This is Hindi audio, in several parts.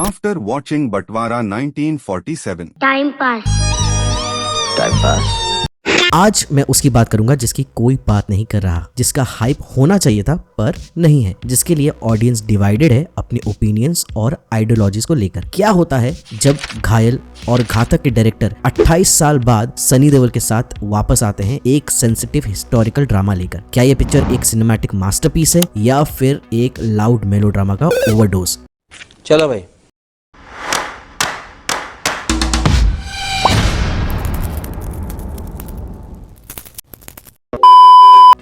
After watching Batwara 1947. Time pass. आज मैं उसकी बात करूंगा जिसकी कोई बात नहीं कर रहा, जिसका हाइप होना चाहिए था पर नहीं है, जिसके लिए ऑडियंस डिवाइडेड है अपने ओपिनियंस और आइडियोलॉजीज को लेकर। क्या होता है जब घायल और घातक के डायरेक्टर 28 साल बाद सनी देओल के साथ वापस आते हैं एक सेंसिटिव हिस्टोरिकल ड्रामा लेकर? क्या ये पिक्चर एक सिनेमैटिक मास्टरपीस है या फिर एक लाउड मेलोड्रामा का ओवरडोज? चलो भाई।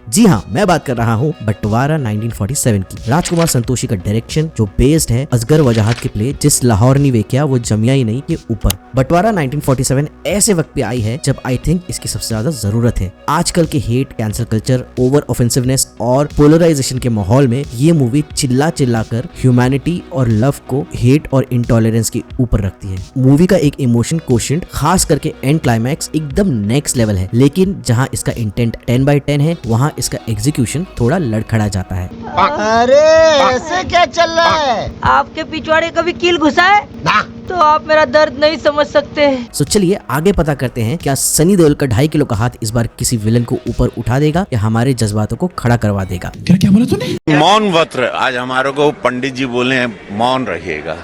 जी हाँ, मैं बात कर रहा हूँ बटवारा 1947 की। राजकुमार संतोषी का डायरेक्शन जो बेस्ड है असगर वजाहत के प्ले जिस लाहौर नी वेख्या वो जमिया ही नहीं के ऊपर। बटवारा 1947 ऐसे वक्त पे आई है जब आई थिंक इसकी सबसे ज्यादा जरूरत है। आजकल के hate, cancel culture, over offensiveness और पोलराइजेशन के माहौल में ये मूवी चिल्ला चिल्ला कर ह्यूमैनिटी और लव को हेट और इंटॉलरेंस के ऊपर रखती है। मूवी का एक इमोशन कोशेंट खास करके एंड क्लाइमैक्स एकदम नेक्स्ट लेवल है, लेकिन जहाँ इसका इंटेंट 10/10 है वहाँ इसका एग्जीक्यूशन थोड़ा लड़खड़ा जाता है। अरे ऐसे क्या चल रहा है? आपके पिछवाड़े कभी कील घुसा है ना? तो आप मेरा दर्द नहीं समझ सकते। सो चलिए आगे पता करते हैं, क्या सनी देओल का 2.5 किलो का हाथ इस बार किसी विलन को ऊपर उठा देगा या हमारे जज्बातों को खड़ा करवा देगा? क्या बोला तूने? मौन व्रत आज हमारे को पंडित जी बोले हैं मौन रहिएगा।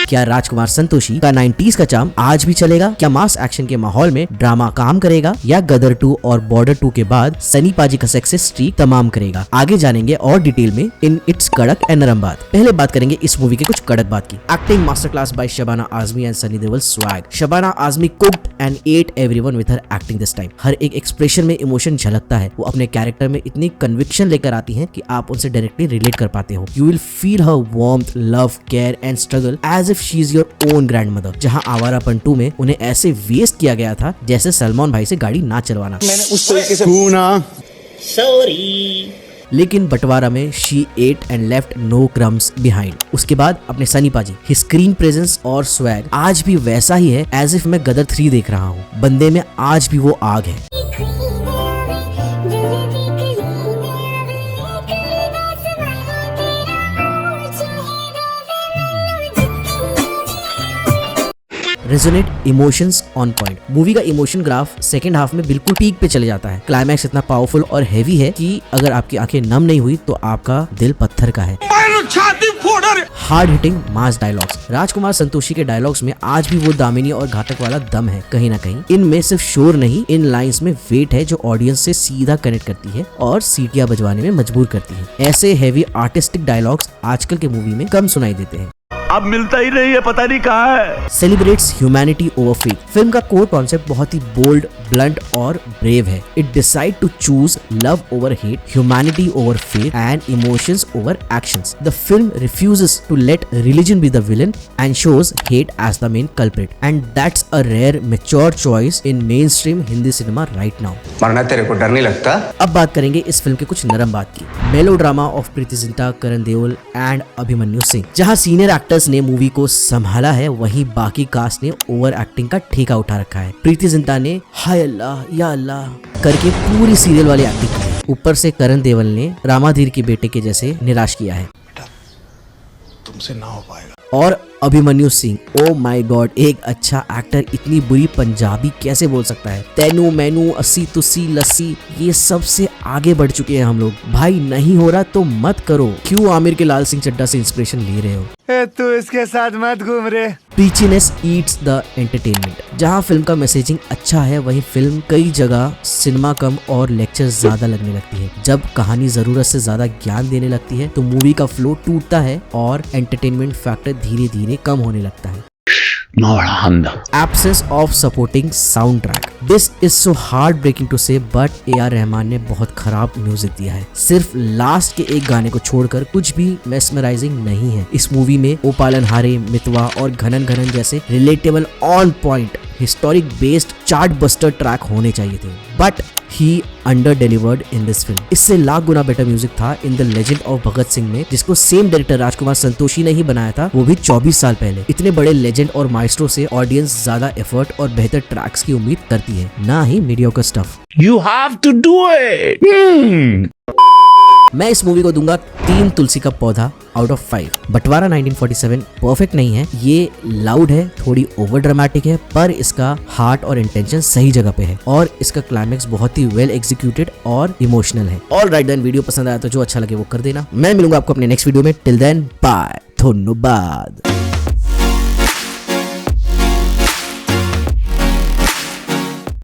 क्या राजकुमार संतोषी का 90s का चार्म आज भी चलेगा? क्या मास एक्शन के माहौल में ड्रामा काम करेगा या गदर 2 और बॉर्डर 2 के बाद सनी पाजी का सक्सेस स्ट्रीक तमाम करेगा? आगे जानेंगे और डिटेल में इन इट्स कड़क एंड नरम बात। पहले बात करेंगे इस मूवी के कुछ कड़क बात की। Acting master class by Shabana Azmi and Sunny Deol swag. Shabana Azmi cooked and ate everyone with her acting this time. हर एक एक्सप्रेशन में इमोशन झलकता है। वो अपने कैरेक्टर में इतनी कन्विक्शन लेकर आती है कि आप उनसे डायरेक्टली रिलेट कर पाते हो। You will feel her warmth, love, care and struggle as if she is your own grandmother. जहां आवारापन 2 में उन्हें ऐसे वेस्ट किया गया था जैसे सलमान भाई से गाड़ी ना चलवाना। मैंने उस तरीके से सॉरी। लेकिन बटवारा में she ate and left no crumbs behind. उसके बाद अपने Sunny Paaji his screen presence और स्वैग आज भी वैसा ही है एज इफ मैं गदर 3 देख रहा हूँ। बंदे में आज भी वो आग है। Resonate emotions on point. Movie का इमोशन ग्राफ सेकंड हाफ में बिल्कुल पीक पे चले जाता है। क्लाइमैक्स इतना पावरफुल और हेवी है कि अगर आपकी आंखें नम नहीं हुई तो आपका दिल पत्थर का है। हार्ड हिटिंग मास डायलॉग्स। राजकुमार संतोषी के डायलॉग्स में आज भी वो दामिनी और घातक वाला दम है। कहीं ना कहीं इनमें सिर्फ शोर नहीं, इन लाइंस में वेट है जो ऑडियंस से सीधा कनेक्ट करती है और सीटियां बजवाने में मजबूर करती है। ऐसे हेवी आर्टिस्टिक डायलॉग्स आजकल के मूवी में कम सुनाई देते हैं। अब मिलता ही नहीं है, पता नहीं कहाँ है। Celebrates humanity over faith. Film का कोर कॉन्सेप्ट बहुत ही बोल्ड, ब्लंट और ब्रेव है। It decide to choose love over hate, humanity over faith and emotions over actions. The film refuses to let religion be the villain and shows hate as the main culprit, and that's a rare mature choice in mainstream Hindi cinema right now। मरना तेरे को डर नहीं लगता? अब बात करेंगे इस फिल्म के कुछ नरम बात की। Melodrama of Preity Zinta, Karan Deol and Abhimanyu Singh. जहां सीनियर एक्टर्स ने मूवी को संभाला है वहीं बाकी कास्ट ने ओवर एक्टिंग का ठेका उठा रखा है। प्रीति जिंटा ने हाय अल्लाह या अल्लाह करके पूरी सीरियल वाली एक्टिंग की है। ऊपर से करण देओल ने रामाधीर के बेटे के जैसे निराश किया है। तुमसे ना हो पाएगा। और Abhimanyu Singh, oh my God, एक अच्छा एक्टर इतनी बुरी पंजाबी कैसे बोल सकता है? तेनू मैनू अस्सी तुसी लस्सी, ये सबसे आगे बढ़ चुके हैं हम लोग। भाई नहीं हो रहा तो मत करो। क्यों आमिर के लाल सिंह चड्ढा से इंस्पिरेशन ले रहे हो? तू इसके साथ मत घूम रे। प्रीचीनेस ईट्स द एंटरटेनमेंट। जहां फिल्म का मैसेजिंग अच्छा है वहीं फिल्म कई जगह सिनेमा कम और लेक्चर ज्यादा लगने लगती है। जब कहानी जरूरत से ज्यादा ज्ञान देने लगती है तो मूवी का फ्लो टूटता है और एंटरटेनमेंट फैक्टर धीरे धीरे कम होने लगता है। Absence of supporting soundtrack. This is so heartbreaking to say, but A.R. Rahman ने बहुत खराब म्यूजिक दिया है। सिर्फ लास्ट के एक गाने को छोड़कर कुछ भी मेस्मराइजिंग नहीं है। इस मूवी में ओ पालनहारे, मितवा और घनन घनन जैसे relatable on point historic based chart buster track होने चाहिए थे, but he under delivered in this film. इससे लाख गुना बेटर म्यूजिक था in the legend of Bhagat Singh में, जिसको सेम डायरेक्टर राजकुमार संतोषी ने ही बनाया था, वो भी 24 साल पहले। इतने बड़े लेजेंड और माइस्ट्रो से ऑडियंस ज्यादा एफर्ट और बेहतर ट्रैक्स की उम्मीद करती है, ना ही mediocre stuff. You have to do it। मैं इस मूवी को दूंगा 3 तुलसी का पौधा आउट ऑफ 5। बंटवारा 1947 परफेक्ट नहीं है, ये लाउड है, थोड़ी ओवर ड्रामेटिक है, पर इसका हार्ट और इंटेंशन सही जगह पे है और इसका क्लाइमेक्स बहुत ही वेल एग्जीक्यूटेड और इमोशनल है। ऑल राइट देन, वीडियो पसंद आया तो जो अच्छा लगे वो कर देना। मैं मिलूंगा आपको अपने नेक्स्ट वीडियो में। टिल देन बाय, धन्यवाद।